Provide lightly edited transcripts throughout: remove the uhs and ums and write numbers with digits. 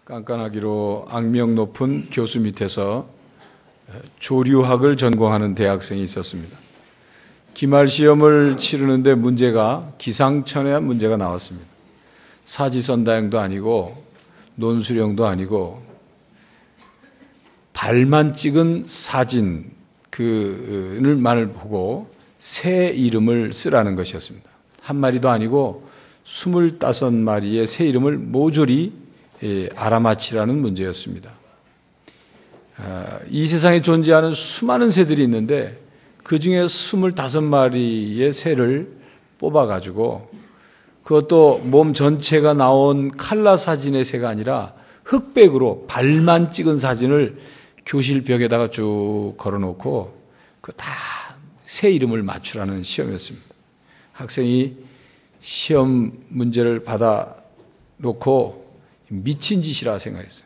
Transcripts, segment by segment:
깐깐하기로 악명 높은 교수 밑에서 조류학을 전공하는 대학생이 있었습니다. 기말 시험을 치르는데 문제가 기상천외한 문제가 나왔습니다. 사지선다형도 아니고 논술형도 발만 찍은 사진 그를 보고 새 이름을 쓰라는 것이었습니다. 한 마리도 아니고 25마리의 새 이름을 모조리 알아맞히라는 문제였습니다. 이 세상에 존재하는 수많은 새들이 있는데 그 중에 25마리의 새를 뽑아가지고 그것도 몸 전체가 나온 칼라 사진의 새가 아니라 흑백으로 발만 찍은 사진을 교실 벽에다가 쭉 걸어놓고 그 다 새 이름을 맞추라는 시험이었습니다. 학생이 시험 문제를 받아놓고 미친 짓이라 생각했어요.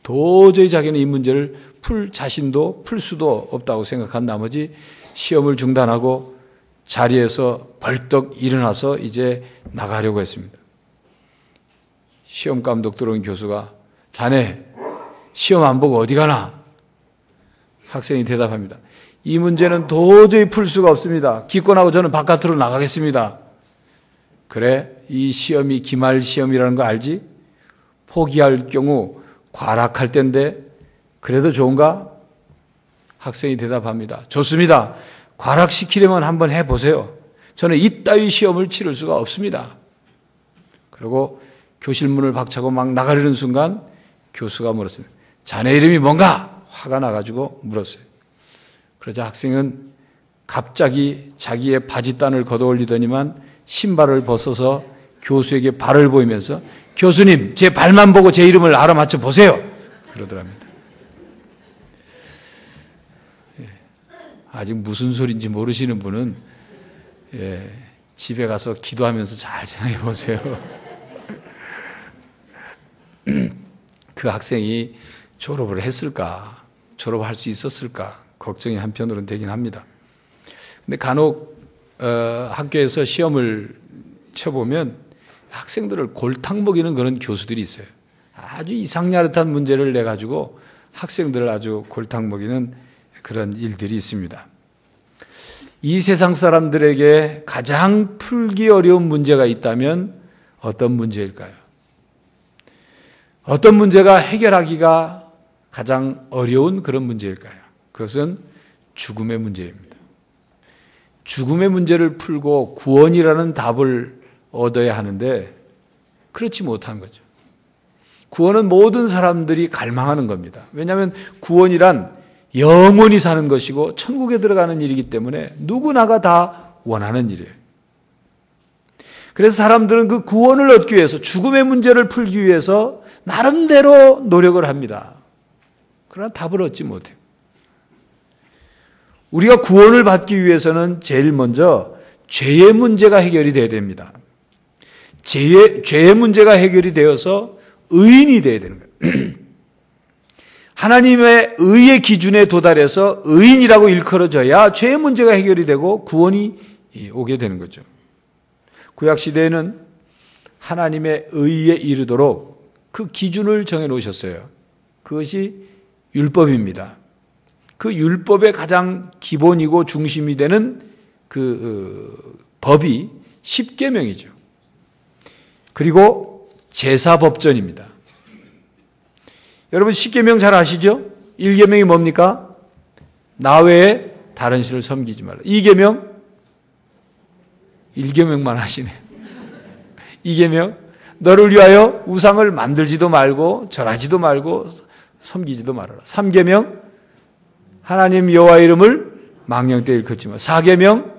도저히 자기는 이 문제를 풀 자신도 풀 수도 없다고 생각한 나머지 시험을 중단하고 자리에서 벌떡 일어나서 이제 나가려고 했습니다. 시험 감독 들어온 교수가 자네 시험 안 보고 어디 가나? 학생이 대답합니다. 이 문제는 도저히 풀 수가 없습니다. 기권하고 저는 바깥으로 나가겠습니다. 그래? 이 시험이 기말 시험이라는 거 알지? 포기할 경우 과락할 텐데 그래도 좋은가? 학생이 대답합니다. 좋습니다. 과락시키려면 한번 해보세요. 저는 이따위 시험을 치를 수가 없습니다. 그리고 교실 문을 박차고 막 나가려는 순간 교수가 물었습니다. 자네 이름이 뭔가? 화가 나가지고 물었어요. 그러자 학생은 갑자기 자기의 바지단을 걷어올리더니만 신발을 벗어서 교수에게 발을 보이면서 교수님, 제 발만 보고 제 이름을 알아맞혀 보세요. 그러더랍니다. 아직 무슨 소리인지 모르시는 분은 집에 가서 기도하면서 잘 생각해 보세요. 그 학생이 졸업을 했을까? 졸업할 수 있었을까? 걱정이 한편으로는 되긴 합니다. 근데 간혹 학교에서 시험을 쳐보면 학생들을 골탕 먹이는 그런 교수들이 있어요. 아주 이상야릇한 문제를 내가지고 학생들을 아주 골탕 먹이는 그런 일들이 있습니다. 이 세상 사람들에게 가장 풀기 어려운 문제가 있다면 어떤 문제일까요? 어떤 문제가 해결하기가 가장 어려운 그런 문제일까요? 그것은 죽음의 문제입니다. 죽음의 문제를 풀고 구원이라는 답을 얻어야 하는데 그렇지 못한 거죠. 구원은 모든 사람들이 갈망하는 겁니다. 왜냐하면 구원이란 영원히 사는 것이고 천국에 들어가는 일이기 때문에 누구나가 다 원하는 일이에요. 그래서 사람들은 그 구원을 얻기 위해서 죽음의 문제를 풀기 위해서 나름대로 노력을 합니다. 그러나 답을 얻지 못해요. 우리가 구원을 받기 위해서는 제일 먼저 죄의 문제가 해결이 돼야 됩니다. 죄의 문제가 해결이 되어서 의인이 돼야 되는 거예요. 하나님의 의의 기준에 도달해서 의인이라고 일컬어져야 죄의 문제가 해결이 되고 구원이 오게 되는 거죠. 구약시대에는 하나님의 의에 이르도록 그 기준을 정해 놓으셨어요. 그것이 율법입니다. 그 율법의 가장 기본이고 중심이 되는 법이 십계명이죠. 그리고 제사법전입니다. 여러분 십계명 잘 아시죠? 1계명이 뭡니까? 나 외에 다른 신을 섬기지 말라. 2계명? 1계명만 하시네. 2계명? 너를 위하여 우상을 만들지도 말고 절하지도 말고 섬기지도 말아라. 3계명? 하나님 여호와 이름을 망령되이 일컫지 마라. 4계명?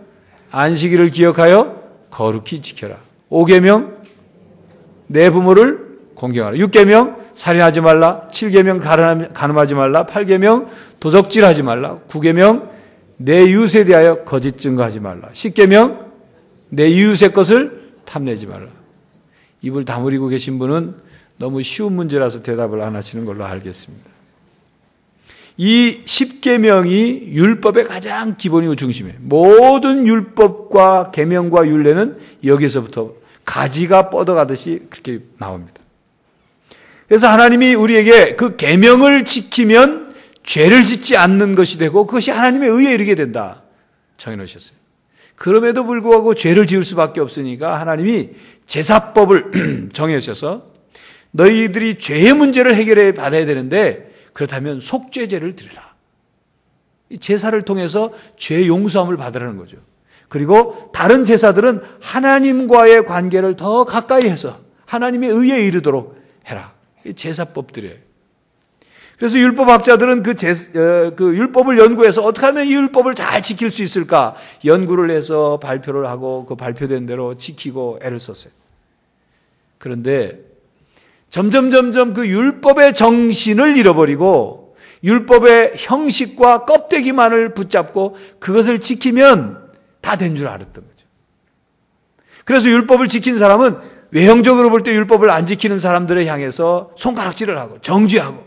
안식일을 기억하여 거룩히 지켜라. 5계명? 내 부모를 공경하라. 6계명? 살인하지 말라. 7계명? 간음하지 말라. 8계명? 도적질하지 말라. 9계명? 내 이웃에 대하여 거짓 증거하지 말라. 10계명? 내 이웃의 것을 탐내지 말라. 입을 다물이고 계신 분은 너무 쉬운 문제라서 대답을 안 하시는 걸로 알겠습니다. 이 십계명이 율법의 가장 기본이고 중심이에요. 모든 율법과 계명과 율례는 여기서부터 가지가 뻗어가듯이 그렇게 나옵니다. 그래서 하나님이 우리에게 그 계명을 지키면 죄를 짓지 않는 것이 되고 그것이 하나님의 의에 이르게 된다 정해 놓으셨어요. 그럼에도 불구하고 죄를 지을 수밖에 없으니까 하나님이 제사법을 정해주셔서 너희들이 죄의 문제를 해결해 받아야 되는데 그렇다면 속죄제를 드리라. 제사를 통해서 죄 용서함을 받으라는 거죠. 그리고 다른 제사들은 하나님과의 관계를 더 가까이 해서 하나님의 의에 이르도록 해라. 제사법들이에요. 그래서 율법학자들은 그 율법을 연구해서 어떻게 하면 이 율법을 잘 지킬 수 있을까 연구를 해서 발표를 하고 그 발표된 대로 지키고 애를 썼어요. 그런데 점점 그 율법의 정신을 잃어버리고 율법의 형식과 껍데기만을 붙잡고 그것을 지키면 다 된 줄 알았던 거죠. 그래서 율법을 지킨 사람은 외형적으로 볼 때 율법을 안 지키는 사람들을 향해서 손가락질을 하고 정죄하고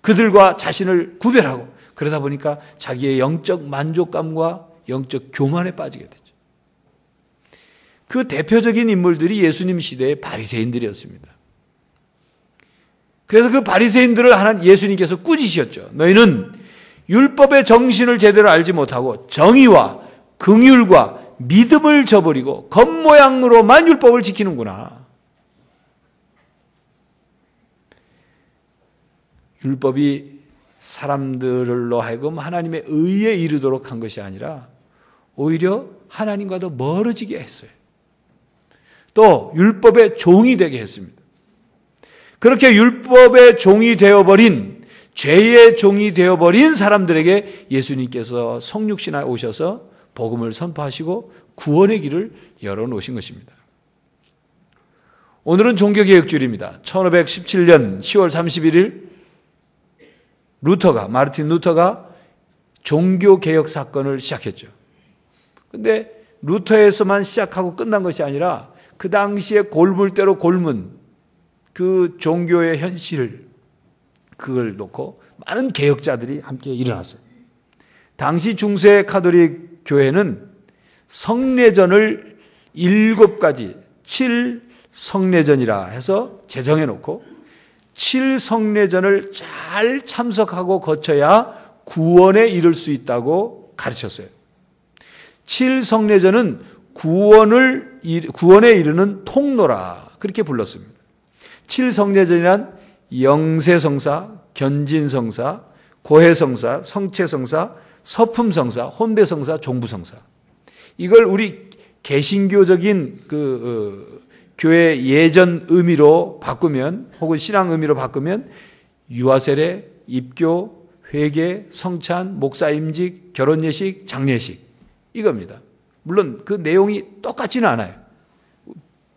그들과 자신을 구별하고 그러다 보니까 자기의 영적 만족감과 영적 교만에 빠지게 되죠. 그 대표적인 인물들이 예수님 시대의 바리새인들이었습니다. 그래서 그 바리새인들을 예수님께서 꾸짖으셨죠. 너희는 율법의 정신을 제대로 알지 못하고 정의와 긍휼과 믿음을 저버리고 겉모양으로만 율법을 지키는구나. 율법이 사람들로 하여금 하나님의 의에 이르도록 한 것이 아니라 오히려 하나님과도 멀어지게 했어요. 또 율법의 종이 되게 했습니다. 그렇게 율법의 종이 되어버린 죄의 종이 되어버린 사람들에게 예수님께서 성육신에 오셔서 복음을 선포하시고 구원의 길을 열어놓으신 것입니다. 오늘은 종교개혁주일입니다. 1517년 10월 31일 마르틴 루터가 종교개혁 사건을 시작했죠. 그런데 루터에서만 시작하고 끝난 것이 아니라 그 당시에 골물대로 골문 그 종교의 현실 그걸 놓고 많은 개혁자들이 함께 일어났어요. 당시 중세 카톨릭 교회는 성례전을 7가지 7성례전이라 해서 제정해 놓고 7성례전을 잘 참석하고 거쳐야 구원에 이를 수 있다고 가르쳤어요. 7성례전은 구원에 이르는 통로라 그렇게 불렀습니다. 7성례전이란 영세성사, 견진성사, 고해성사, 성체성사, 서품성사, 혼배성사, 종부성사. 이걸 우리 개신교적인 교회 예전 의미로 바꾸면 혹은 신앙 의미로 바꾸면 유아세례, 입교, 회개, 성찬, 목사임직, 결혼예식, 장례식 이겁니다. 물론 그 내용이 똑같지는 않아요.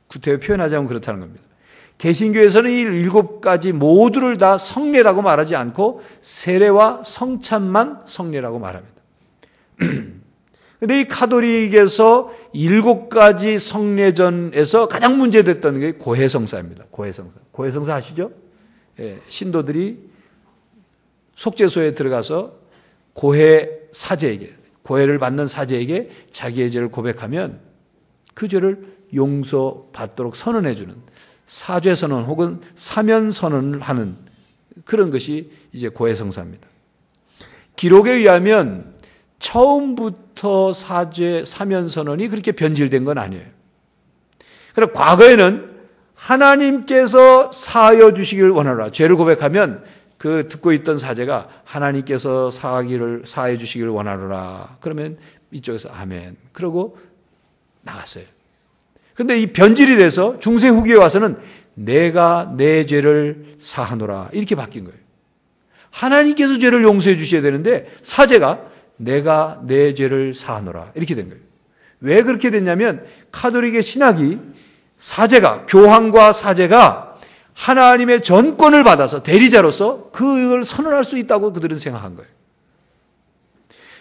구태여 표현하자면 그렇다는 겁니다. 개신교에서는 이 7가지 모두를 다 성례라고 말하지 않고 세례와 성찬만 성례라고 말합니다. 그런데 이 카톨릭에서 7가지 성례전에서 가장 문제됐던 게 고해성사입니다. 고해성사 아시죠? 예, 신도들이 속죄소에 들어가서 고해를 받는 사제에게 자기의 죄를 고백하면 그 죄를 용서받도록 선언해 주는 사죄선언 혹은 사면선언을 하는 그런 것이 이제 고해성사입니다. 기록에 의하면 처음부터 사면선언이 그렇게 변질된 건 아니에요. 그러나 과거에는 하나님께서 사하여 주시기를 원하노라. 죄를 고백하면 그 듣고 있던 사제가 하나님께서 사하여 주시기를 원하노라. 그러면 이쪽에서 아멘. 그러고 나갔어요. 그런데 이 변질이 돼서 중세 후기에 와서는 내가 내 죄를 사하노라 이렇게 바뀐 거예요. 하나님께서 죄를 용서해 주셔야 되는데 사제가 내가 내 죄를 사하노라 이렇게 된 거예요. 왜 그렇게 됐냐면 카톨릭의 신학이 교황과 사제가 하나님의 전권을 받아서 대리자로서 그걸 선언할 수 있다고 그들은 생각한 거예요.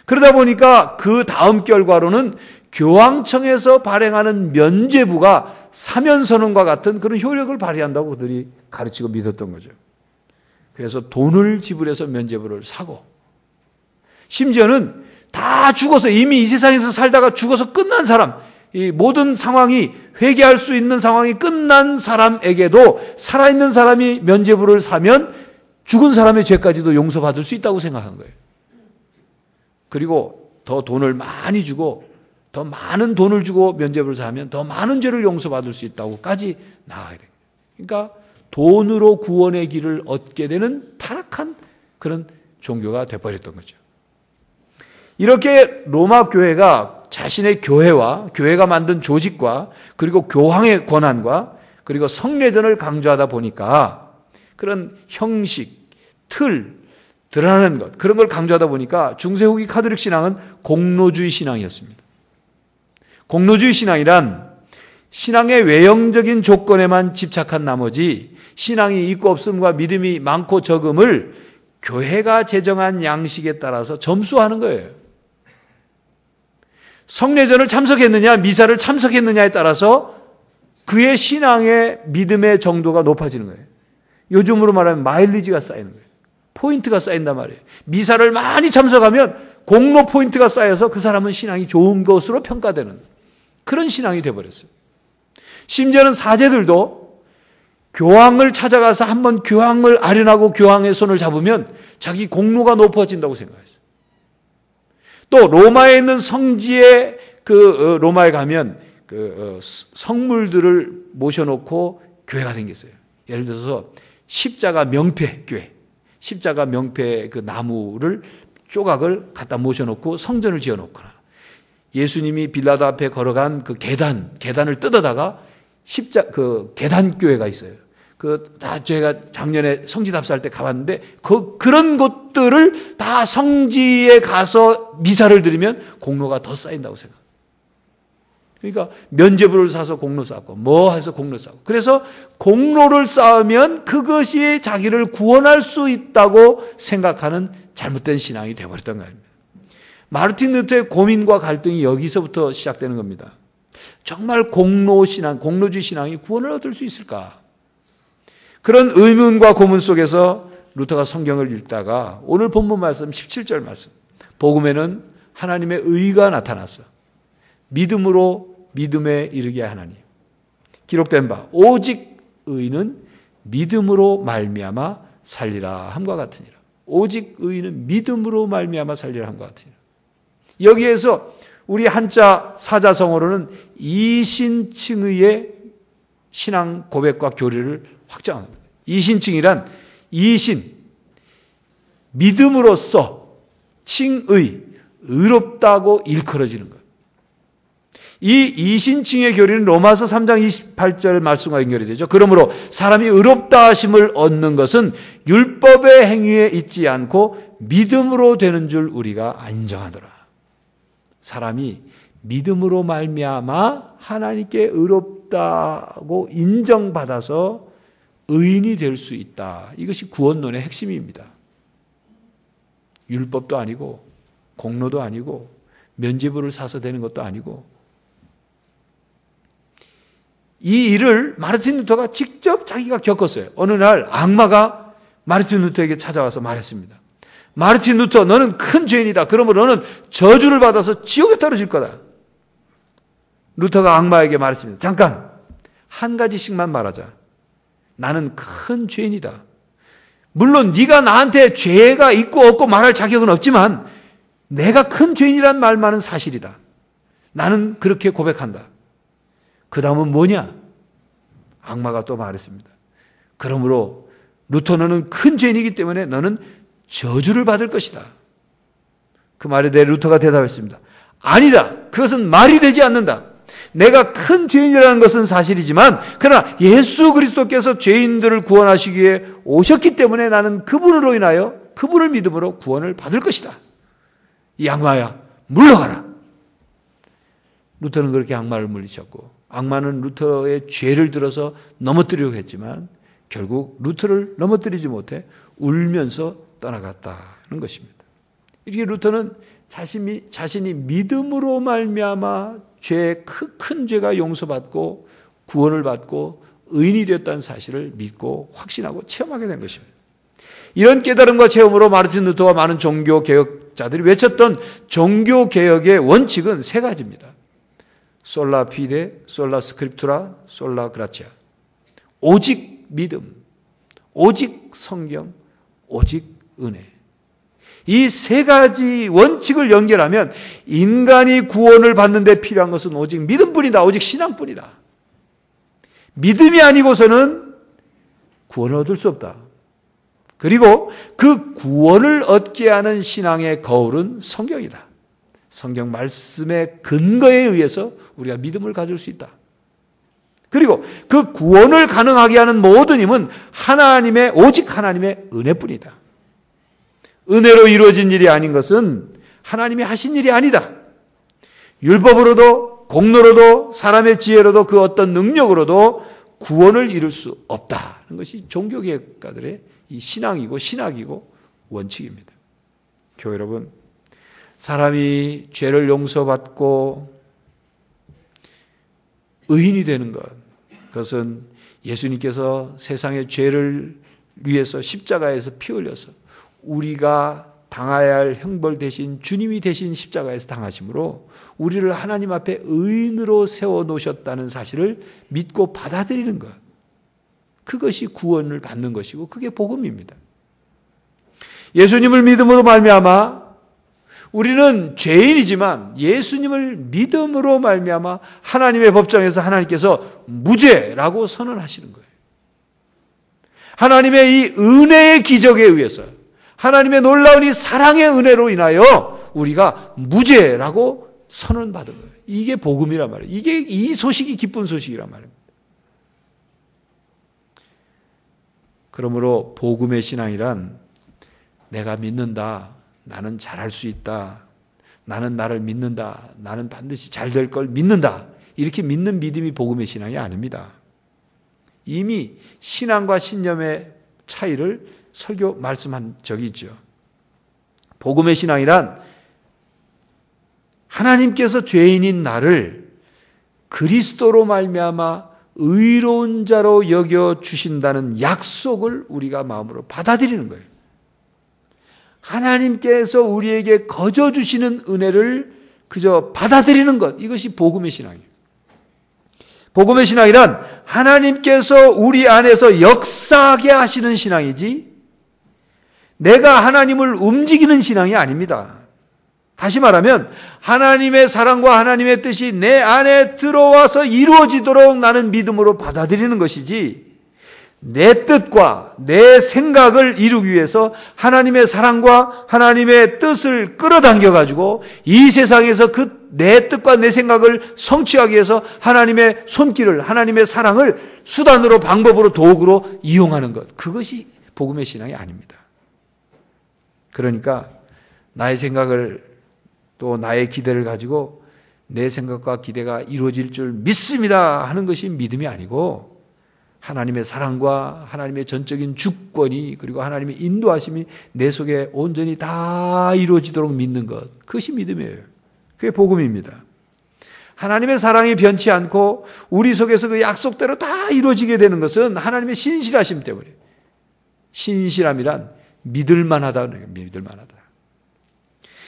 그러다 보니까 그 다음 결과로는 교황청에서 발행하는 면죄부가 사면선언과 같은 그런 효력을 발휘한다고 그들이 가르치고 믿었던 거죠. 그래서 돈을 지불해서 면죄부를 사고 심지어는 다 죽어서 이미 이 세상에서 살다가 죽어서 끝난 사람 이 모든 상황이 회개할 수 있는 상황이 끝난 사람에게도 살아있는 사람이 면죄부를 사면 죽은 사람의 죄까지도 용서받을 수 있다고 생각한 거예요. 그리고 더 돈을 많이 주고 더 많은 돈을 주고 면죄부를 사면 더 많은 죄를 용서받을 수 있다고까지 나아가야 돼요. 그러니까 돈으로 구원의 길을 얻게 되는 타락한 그런 종교가 되어버렸던 거죠. 이렇게 로마 교회가 자신의 교회와 교회가 만든 조직과 그리고 교황의 권한과 그리고 성례전을 강조하다 보니까 그런 형식, 틀, 드러나는 것 그런 걸 강조하다 보니까 중세 후기 카톨릭 신앙은 공로주의 신앙이었습니다. 공로주의 신앙이란 신앙의 외형적인 조건에만 집착한 나머지 신앙이 있고 없음과 믿음이 많고 적음을 교회가 제정한 양식에 따라서 점수하는 거예요. 성례전을 참석했느냐 미사를 참석했느냐에 따라서 그의 신앙의 믿음의 정도가 높아지는 거예요. 요즘으로 말하면 마일리지가 쌓이는 거예요. 포인트가 쌓인단 말이에요. 미사를 많이 참석하면 공로 포인트가 쌓여서 그 사람은 신앙이 좋은 것으로 평가되는 그런 신앙이 되어버렸어요. 심지어는 사제들도 교황을 찾아가서 한번 교황을 아련하고 교황의 손을 잡으면 자기 공로가 높아진다고 생각했어요. 또 로마에 있는 성지에 로마에 가면 성물들을 모셔놓고 교회가 생겼어요. 예를 들어서 십자가 명패 교회, 십자가 명패 그 나무를 조각을 갖다 모셔놓고 성전을 지어놓거나 예수님이 빌라도 앞에 걸어간 그 계단을 뜯어다가 계단 교회가 있어요. 제가 작년에 성지 답사할 때 가봤는데 그런 곳들을 다 성지에 가서 미사를 드리면 공로가 더 쌓인다고 생각해요. 그러니까 면죄부를 사서 공로 쌓고 뭐 해서 공로 쌓고 그래서 공로를 쌓으면 그것이 자기를 구원할 수 있다고 생각하는 잘못된 신앙이 되어버렸던 거 아닙니까? 마르틴 루터의 고민과 갈등이 여기서부터 시작되는 겁니다. 정말 공로주의 신앙이 구원을 얻을 수 있을까? 그런 의문과 고문 속에서 루터가 성경을 읽다가 오늘 본문 말씀 17절 말씀 복음에는 하나님의 의가 나타났어. 믿음으로 믿음에 이르게 하나니 기록된 바 오직 의는 믿음으로 말미암아 살리라 함과 같으니라. 오직 의는 믿음으로 말미암아 살리라 함과 같으니라. 여기에서 우리 한자 사자성어로는 이신칭의의 신앙 고백과 교리를 확정합니다. 이신칭이란 이신, 믿음으로써 칭의, 의롭다고 일컬어지는 거예요. 이 이신칭의 교리는 로마서 3장 28절 말씀과 연결이 되죠. 그러므로 사람이 의롭다 하심을 얻는 것은 율법의 행위에 있지 않고 믿음으로 되는 줄 우리가 인정하더라. 사람이 믿음으로 말미암아 하나님께 의롭다고 인정받아서 의인이 될 수 있다. 이것이 구원론의 핵심입니다. 율법도 아니고 공로도 아니고 면죄부를 사서 되는 것도 아니고 이 일을 마르틴 루터가 직접 자기가 겪었어요. 어느 날 악마가 마르틴 루터에게 찾아와서 말했습니다. 마르틴 루터, 너는 큰 죄인이다. 그러므로 너는 저주를 받아서 지옥에 떨어질 거다. 루터가 악마에게 말했습니다. 잠깐, 한 가지씩만 말하자. 나는 큰 죄인이다. 물론 네가 나한테 죄가 있고 없고 말할 자격은 없지만 내가 큰 죄인이란 말만은 사실이다. 나는 그렇게 고백한다. 그 다음은 뭐냐? 악마가 또 말했습니다. 그러므로 루터 너는 큰 죄인이기 때문에 너는 저주를 받을 것이다. 그 말에 대해 루터가 대답했습니다. 아니다. 그것은 말이 되지 않는다. 내가 큰 죄인이라는 것은 사실이지만 그러나 예수 그리스도께서 죄인들을 구원하시기 위해 오셨기 때문에 나는 그분으로 인하여 그분을 믿음으로 구원을 받을 것이다. 이 악마야 물러가라. 루터는 그렇게 악마를 물리쳤고 악마는 루터의 죄를 들어서 넘어뜨리려고 했지만 결국 루터를 넘어뜨리지 못해 울면서 떠나갔다는 것입니다. 이렇게 루터는 자신이 믿음으로 말미암아 큰 죄가 용서받고 구원을 받고 의인이 되었다는 사실을 믿고 확신하고 체험하게 된 것입니다. 이런 깨달음과 체험으로 마르틴 루터와 많은 종교개혁자들이 외쳤던 종교개혁의 원칙은 세 가지입니다. 솔라 피데, 솔라 스크립투라, 솔라 그라치아. 오직 믿음, 오직 성경, 오직 은혜. 이 세 가지 원칙을 연결하면 인간이 구원을 받는 데 필요한 것은 오직 믿음뿐이다. 오직 신앙뿐이다. 믿음이 아니고서는 구원을 얻을 수 없다. 그리고 그 구원을 얻게 하는 신앙의 거울은 성경이다. 성경 말씀의 근거에 의해서 우리가 믿음을 가질 수 있다. 그리고 그 구원을 가능하게 하는 모든 힘은 오직 하나님의 은혜뿐이다. 은혜로 이루어진 일이 아닌 것은 하나님이 하신 일이 아니다. 율법으로도 공로로도 사람의 지혜로도 그 어떤 능력으로도 구원을 이룰 수 없다는 것이 종교개혁가들의 이 신앙이고 신학이고 원칙입니다. 교회 여러분, 사람이 죄를 용서받고 의인이 되는 것, 그것은 예수님께서 세상의 죄를 위해서 십자가에서 피 흘려서 우리가 당해야 할 형벌 대신 주님이 대신 십자가에서 당하심으로 우리를 하나님 앞에 의인으로 세워놓으셨다는 사실을 믿고 받아들이는 것, 그것이 구원을 받는 것이고 그게 복음입니다. 예수님을 믿음으로 말미암아 우리는 죄인이지만 예수님을 믿음으로 말미암아 하나님의 법정에서 하나님께서 무죄라고 선언하시는 거예요. 하나님의 이 은혜의 기적에 의해서, 하나님의 놀라운 이 사랑의 은혜로 인하여 우리가 무죄라고 선언받은 거예요. 이게 복음이란 말이에요. 이 소식이 기쁜 소식이란 말입니다. 그러므로 복음의 신앙이란 내가 믿는다, 나는 잘할 수 있다, 나는 나를 믿는다, 나는 반드시 잘 될 걸 믿는다, 이렇게 믿는 믿음이 복음의 신앙이 아닙니다. 이미 신앙과 신념의 차이를 설교 말씀한 적이 있죠. 복음의 신앙이란 하나님께서 죄인인 나를 그리스도로 말미암아 의로운 자로 여겨 주신다는 약속을 우리가 마음으로 받아들이는 거예요. 하나님께서 우리에게 거저 주시는 은혜를 그저 받아들이는 것, 이것이 복음의 신앙이에요. 복음의 신앙이란 하나님께서 우리 안에서 역사하게 하시는 신앙이지 내가 하나님을 움직이는 신앙이 아닙니다. 다시 말하면 하나님의 사랑과 하나님의 뜻이 내 안에 들어와서 이루어지도록 나는 믿음으로 받아들이는 것이지, 내 뜻과 내 생각을 이루기 위해서 하나님의 사랑과 하나님의 뜻을 끌어당겨 가지고 이 세상에서 그 내 뜻과 내 생각을 성취하기 위해서 하나님의 손길을, 하나님의 사랑을 수단으로, 방법으로, 도구로 이용하는 것, 그것이 복음의 신앙이 아닙니다. 그러니까 나의 생각을 또 나의 기대를 가지고 내 생각과 기대가 이루어질 줄 믿습니다 하는 것이 믿음이 아니고, 하나님의 사랑과 하나님의 전적인 주권이, 그리고 하나님의 인도하심이 내 속에 온전히 다 이루어지도록 믿는 것, 그것이 믿음이에요. 그게 복음입니다. 하나님의 사랑이 변치 않고 우리 속에서 그 약속대로 다 이루어지게 되는 것은 하나님의 신실하심 때문에. 신실함이란 믿을만하다는 거예요. 믿을만하다.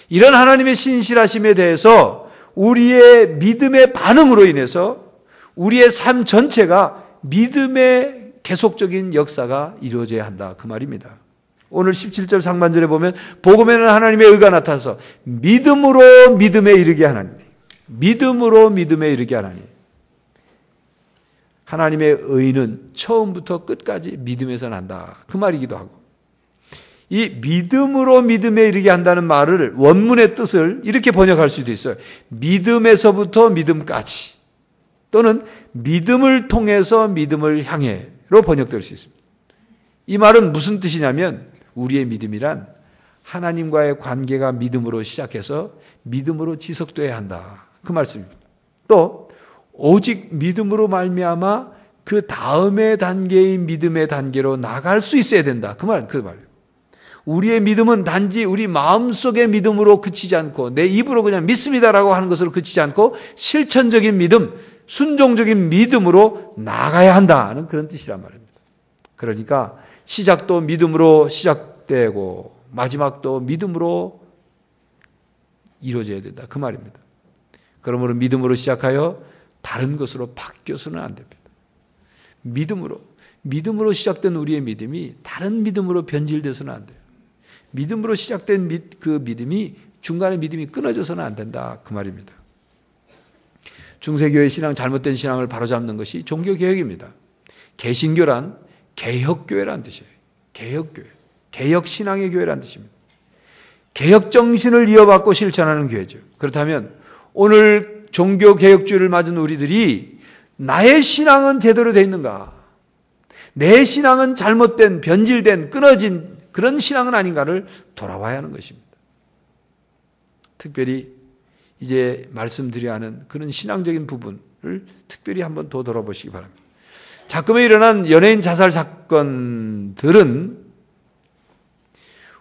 이런 하나님의 신실하심에 대해서 우리의 믿음의 반응으로 인해서 우리의 삶 전체가 믿음의 계속적인 역사가 이루어져야 한다, 그 말입니다. 오늘 17절 상반절에 보면 복음에는 하나님의 의가 나타나서 믿음으로 믿음에 이르게 하나니, 믿음으로 믿음에 이르게 하나니. 하나님의 의는 처음부터 끝까지 믿음에서 난다, 그 말이기도 하고, 이 믿음으로 믿음에 이르게 한다는 말을 원문의 뜻을 이렇게 번역할 수도 있어요. 믿음에서부터 믿음까지, 또는 믿음을 통해서 믿음을 향해로 번역될 수 있습니다. 이 말은 무슨 뜻이냐면 우리의 믿음이란 하나님과의 관계가 믿음으로 시작해서 믿음으로 지속돼야 한다, 그 말씀입니다. 또 오직 믿음으로 말미암아 그 다음의 단계인 믿음의 단계로 나갈 수 있어야 된다, 그 말이에요. 우리의 믿음은 단지 우리 마음속의 믿음으로 그치지 않고 내 입으로 그냥 믿습니다라고 하는 것으로 그치지 않고 실천적인 믿음, 순종적인 믿음으로 나가야 한다는 그런 뜻이란 말입니다. 그러니까 시작도 믿음으로 시작되고 마지막도 믿음으로 이루어져야 된다, 그 말입니다. 그러므로 믿음으로 시작하여 다른 것으로 바뀌어서는 안 됩니다. 믿음으로 시작된 우리의 믿음이 다른 믿음으로 변질돼서는 안 돼요. 믿음으로 시작된 그 믿음이 중간에 믿음이 끊어져서는 안 된다, 그 말입니다. 중세교회 신앙, 잘못된 신앙을 바로잡는 것이 종교개혁입니다. 개신교란 개혁교회란 뜻이에요. 개혁교회, 개혁신앙의 교회란 뜻입니다. 개혁정신을 이어받고 실천하는 교회죠. 그렇다면 오늘 종교개혁주의를 맞은 우리들이 나의 신앙은 제대로 되어 있는가? 내 신앙은 잘못된, 변질된, 끊어진 그런 신앙은 아닌가를 돌아봐야 하는 것입니다. 특별히 이제 말씀드려야 하는 그런 신앙적인 부분을 특별히 한번 더 돌아보시기 바랍니다. 작금에 일어난 연예인 자살 사건들은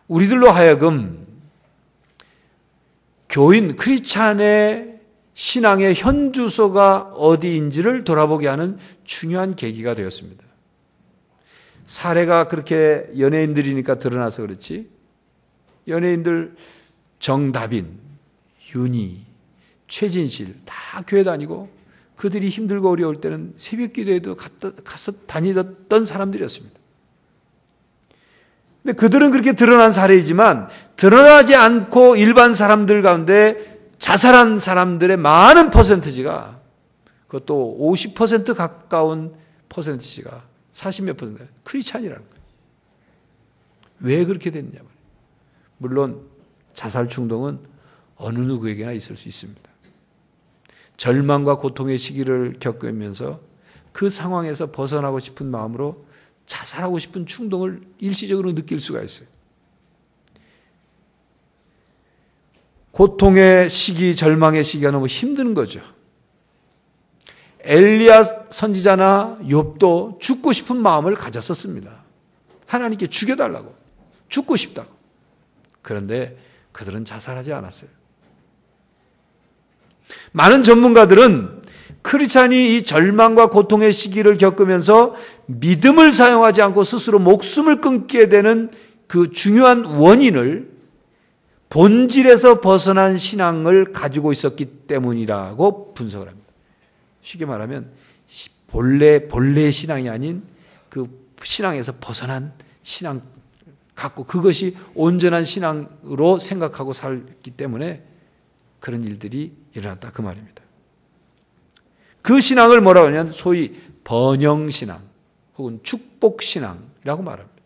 우리들로 하여금 교인, 크리스찬의 신앙의 현주소가 어디인지를 돌아보게 하는 중요한 계기가 되었습니다. 사례가 그렇게 연예인들이니까 드러나서 그렇지, 연예인들 정다빈, 윤희, 최진실 다 교회 다니고 그들이 힘들고 어려울 때는 새벽 기도에도 가서 다니던 사람들이었습니다. 근데 그들은 그렇게 드러난 사례이지만 드러나지 않고 일반 사람들 가운데 자살한 사람들의 많은 퍼센티지가, 그것도 50% 가까운 퍼센티지가 40몇 퍼센트 크리스찬이라는 거예요. 왜 그렇게 됐냐 말이에요. 물론 자살 충동은 어느 누구에게나 있을 수 있습니다. 절망과 고통의 시기를 겪으면서 그 상황에서 벗어나고 싶은 마음으로 자살하고 싶은 충동을 일시적으로 느낄 수가 있어요. 고통의 시기, 절망의 시기가 너무 힘든 거죠. 엘리야 선지자나 욥도 죽고 싶은 마음을 가졌었습니다. 하나님께 죽여달라고, 죽고 싶다고. 그런데 그들은 자살하지 않았어요. 많은 전문가들은 크리스찬이 이 절망과 고통의 시기를 겪으면서 믿음을 사용하지 않고 스스로 목숨을 끊게 되는 그 중요한 원인을 본질에서 벗어난 신앙을 가지고 있었기 때문이라고 분석을 합니다. 쉽게 말하면 본래 신앙이 아닌 그 신앙에서 벗어난 신앙 갖고 그것이 온전한 신앙으로 생각하고 살기 때문에 그런 일들이 일어났다, 그 말입니다. 그 신앙을 뭐라고 하냐면 소위 번영신앙 혹은 축복신앙이라고 말합니다.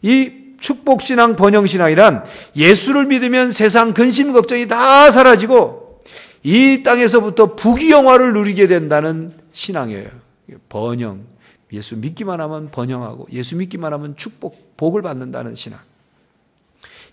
이 축복신앙, 번영신앙이란 예수를 믿으면 세상 근심 걱정이 다 사라지고 이 땅에서부터 부귀영화를 누리게 된다는 신앙이에요. 번영, 예수 믿기만 하면 번영하고 예수 믿기만 하면 축복, 복을 받는다는 신앙.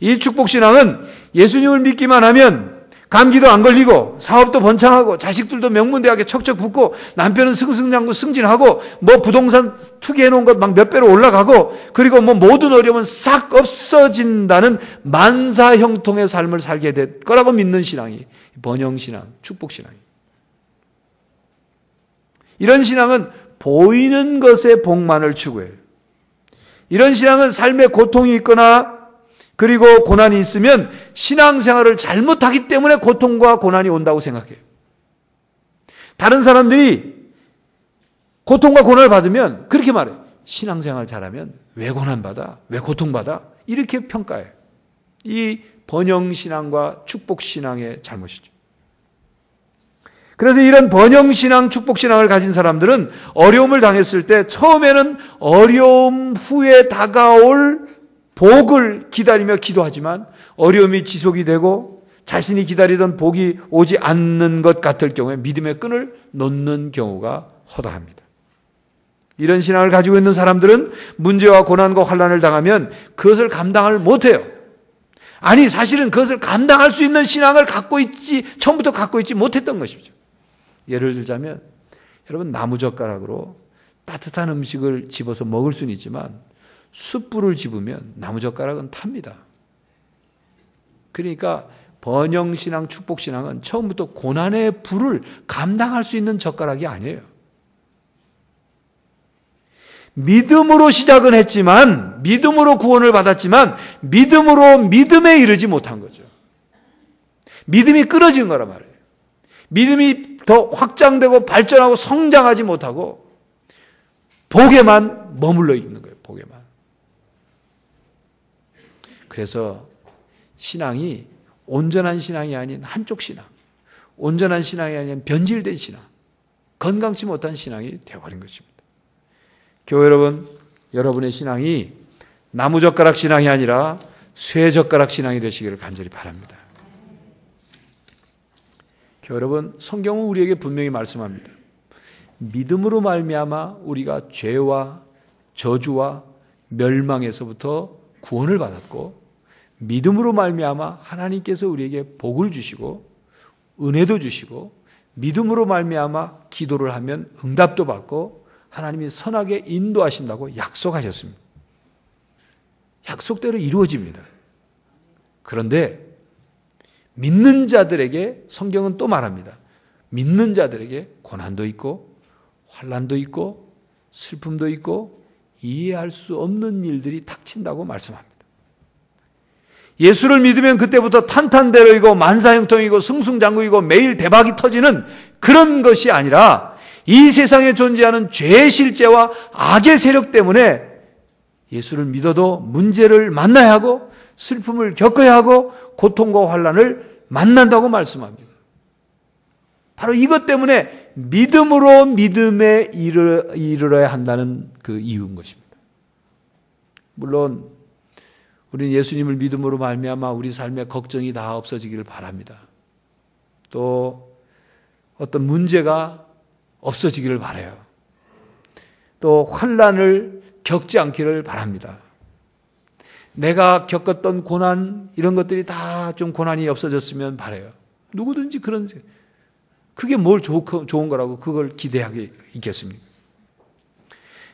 이 축복신앙은 예수님을 믿기만 하면 감기도 안 걸리고 사업도 번창하고 자식들도 명문대학에 척척 붙고 남편은 승승장구 승진하고 뭐 부동산 투기해놓은 것 막 몇 배로 올라가고 그리고 뭐 모든 어려움은 싹 없어진다는 만사형통의 삶을 살게 될 거라고 믿는 신앙이 번영신앙, 축복신앙이. 이런 신앙은 보이는 것의 복만을 추구해요. 이런 신앙은 삶에 고통이 있거나 그리고 고난이 있으면 신앙생활을 잘못하기 때문에 고통과 고난이 온다고 생각해요. 다른 사람들이 고통과 고난을 받으면 그렇게 말해요. 신앙생활 잘하면 왜 고난받아? 왜 고통받아? 이렇게 평가해요. 이 번영신앙과 축복신앙의 잘못이죠. 그래서 이런 번영신앙, 축복신앙을 가진 사람들은 어려움을 당했을 때 처음에는 어려움 후에 다가올 복을 기다리며 기도하지만 어려움이 지속이 되고 자신이 기다리던 복이 오지 않는 것 같을 경우에 믿음의 끈을 놓는 경우가 허다합니다. 이런 신앙을 가지고 있는 사람들은 문제와 고난과 환난을 당하면 그것을 감당을 못해요. 아니 사실은 그것을 감당할 수 있는 신앙을 처음부터 갖고 있지 못했던 것이죠. 예를 들자면 여러분 나무젓가락으로 따뜻한 음식을 집어서 먹을 수는 있지만 숯불을 집으면 나무젓가락은 탑니다. 그러니까 번영신앙, 축복신앙은 처음부터 고난의 불을 감당할 수 있는 젓가락이 아니에요. 믿음으로 시작은 했지만 믿음으로 구원을 받았지만 믿음으로 믿음에 이르지 못한 거죠. 믿음이 끊어진 거란 말이에요. 믿음이 더 확장되고 발전하고 성장하지 못하고 복에만 머물러 있는 거예요. 복에만. 그래서 신앙이 온전한 신앙이 아닌 한쪽 신앙, 온전한 신앙이 아닌 변질된 신앙, 건강치 못한 신앙이 되어버린 것입니다. 교회 여러분, 여러분의 신앙이 나무젓가락 신앙이 아니라 쇠젓가락 신앙이 되시기를 간절히 바랍니다. 교회 여러분, 성경은 우리에게 분명히 말씀합니다. 믿음으로 말미암아 우리가 죄와 저주와 멸망에서부터 구원을 받았고, 믿음으로 말미암아 하나님께서 우리에게 복을 주시고 은혜도 주시고, 믿음으로 말미암아 기도를 하면 응답도 받고 하나님이 선하게 인도하신다고 약속하셨습니다. 약속대로 이루어집니다. 그런데 믿는 자들에게 성경은 또 말합니다. 믿는 자들에게 고난도 있고 환난도 있고 슬픔도 있고 이해할 수 없는 일들이 닥친다고 말씀합니다. 예수를 믿으면 그때부터 탄탄대로이고 만사형통이고 승승장구이고 매일 대박이 터지는 그런 것이 아니라 이 세상에 존재하는 죄의 실제와 악의 세력 때문에 예수를 믿어도 문제를 만나야 하고 슬픔을 겪어야 하고 고통과 환난을 만난다고 말씀합니다. 바로 이것 때문에 믿음으로 믿음에 이르러야 한다는 그 이유인 것입니다. 물론 우리는 예수님을 믿음으로 말미암아 우리 삶의 걱정이 다 없어지기를 바랍니다. 또 어떤 문제가 없어지기를 바라요. 또 환난을 겪지 않기를 바랍니다. 내가 겪었던 고난 이런 것들이 다 좀 고난이 없어졌으면 바라요. 누구든지 그런, 그게 뭘 좋은 거라고 그걸 기대하게 있겠습니까?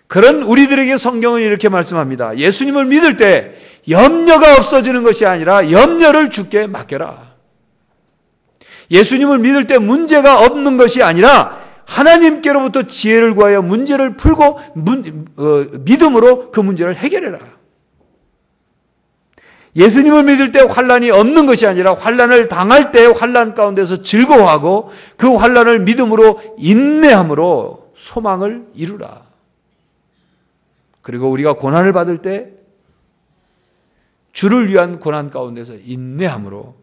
그런 우리들에게 성경은 이렇게 말씀합니다. 예수님을 믿을 때 염려가 없어지는 것이 아니라 염려를 주께 맡겨라. 예수님을 믿을 때 문제가 없는 것이 아니라 하나님께로부터 지혜를 구하여 문제를 풀고 믿음으로 그 문제를 해결해라. 예수님을 믿을 때 환난이 없는 것이 아니라 환난을 당할 때 환난 가운데서 즐거워하고 그 환난을 믿음으로 인내함으로 소망을 이루라. 그리고 우리가 고난을 받을 때 주를 위한 고난 가운데서 인내함으로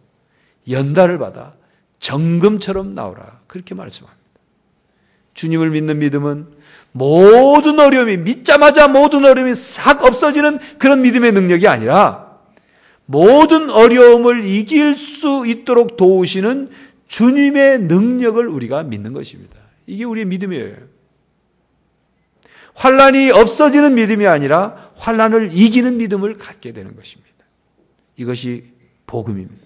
연단을 받아 정금처럼 나오라. 그렇게 말씀합니다. 주님을 믿는 믿음은 모든 어려움이 믿자마자 모든 어려움이 싹 없어지는 그런 믿음의 능력이 아니라 모든 어려움을 이길 수 있도록 도우시는 주님의 능력을 우리가 믿는 것입니다. 이게 우리의 믿음이에요. 환난이 없어지는 믿음이 아니라 환난을 이기는 믿음을 갖게 되는 것입니다. 이것이 복음입니다.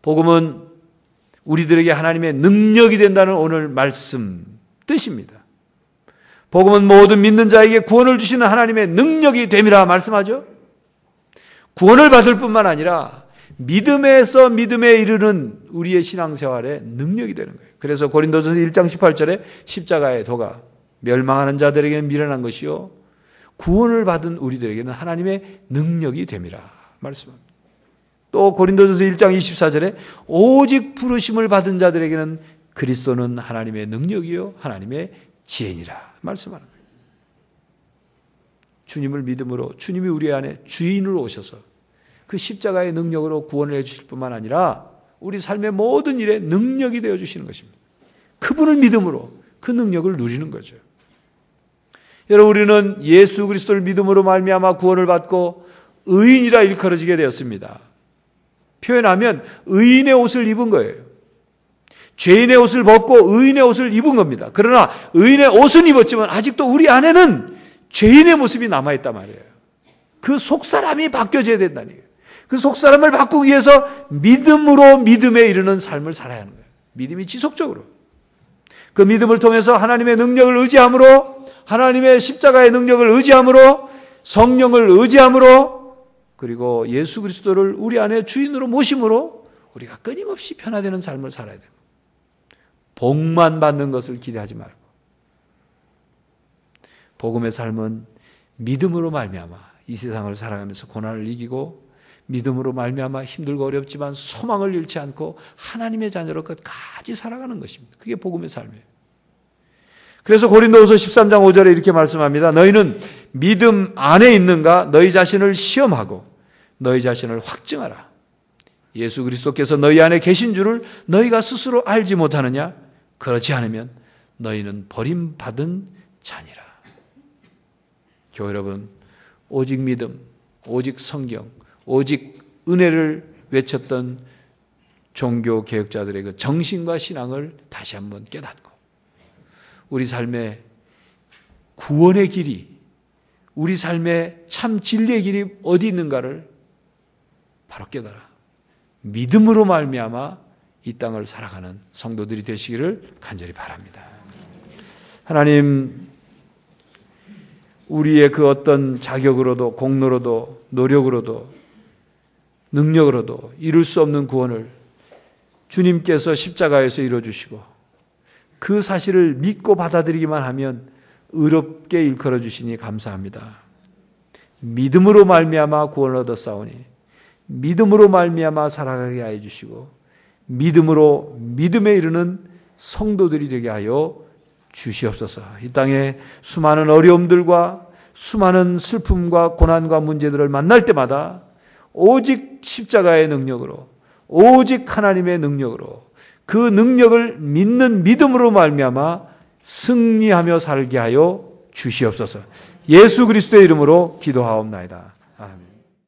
복음은 우리들에게 하나님의 능력이 된다는 오늘 말씀 뜻입니다. 복음은 모든 믿는 자에게 구원을 주시는 하나님의 능력이 됨이라 말씀하죠. 구원을 받을 뿐만 아니라 믿음에서 믿음에 이르는 우리의 신앙생활의 능력이 되는 거예요. 그래서 고린도전서 1장 18절에 십자가의 도가 멸망하는 자들에게는 미련한 것이요 구원을 받은 우리들에게는 하나님의 능력이 됨이라 말씀합니다. 또 고린도전서 1장 24절에 오직 부르심을 받은 자들에게는 그리스도는 하나님의 능력이요 하나님의 지혜니라 말씀하는 거예요. 주님을 믿음으로 주님이 우리 안에 주인으로 오셔서 그 십자가의 능력으로 구원을 해주실 뿐만 아니라 우리 삶의 모든 일에 능력이 되어주시는 것입니다. 그분을 믿음으로 그 능력을 누리는 거죠. 여러분, 우리는 예수 그리스도를 믿음으로 말미암아 구원을 받고 의인이라 일컬어지게 되었습니다. 표현하면 의인의 옷을 입은 거예요. 죄인의 옷을 벗고 의인의 옷을 입은 겁니다. 그러나 의인의 옷은 입었지만 아직도 우리 안에는 죄인의 모습이 남아있단 말이에요. 그 속사람이 바뀌어져야 된다는 거예요. 그 속사람을 바꾸기 위해서 믿음으로 믿음에 이르는 삶을 살아야 하는 거예요. 믿음이 지속적으로. 그 믿음을 통해서 하나님의 능력을 의지함으로, 하나님의 십자가의 능력을 의지함으로, 성령을 의지함으로, 그리고 예수 그리스도를 우리 안에 주인으로 모심으로 우리가 끊임없이 변화되는 삶을 살아야 돼요. 복만 받는 것을 기대하지 말고 복음의 삶은 믿음으로 말미암아 이 세상을 살아가면서 고난을 이기고 믿음으로 말미암아 힘들고 어렵지만 소망을 잃지 않고 하나님의 자녀로 끝까지 살아가는 것입니다. 그게 복음의 삶이에요. 그래서 고린도후서 13장 5절에 이렇게 말씀합니다. 너희는 믿음 안에 있는가? 너희 자신을 시험하고 너희 자신을 확증하라. 예수 그리스도께서 너희 안에 계신 줄을 너희가 스스로 알지 못하느냐? 그렇지 않으면 너희는 버림받은 자니라. 교회 여러분, 오직 믿음, 오직 성경, 오직 은혜를 외쳤던 종교 개혁자들의 그 정신과 신앙을 다시 한번 깨닫고 우리 삶의 구원의 길이, 우리 삶의 참 진리의 길이 어디 있는가를 바로 깨달아 믿음으로 말미암아 이 땅을 살아가는 성도들이 되시기를 간절히 바랍니다. 하나님, 우리의 그 어떤 자격으로도 공로로도 노력으로도 능력으로도 이룰 수 없는 구원을 주님께서 십자가에서 이루어주시고 그 사실을 믿고 받아들이기만 하면 의롭게 일컬어 주시니 감사합니다. 믿음으로 말미암아 구원을 얻었사오니 믿음으로 말미암아 살아가게 하여 주시고 믿음으로 믿음에 이르는 성도들이 되게 하여 주시옵소서. 이 땅에 수많은 어려움들과 수많은 슬픔과 고난과 문제들을 만날 때마다 오직 십자가의 능력으로, 오직 하나님의 능력으로 그 능력을 믿는 믿음으로 말미암아 승리하며 살게 하여 주시옵소서. 예수 그리스도의 이름으로 기도하옵나이다.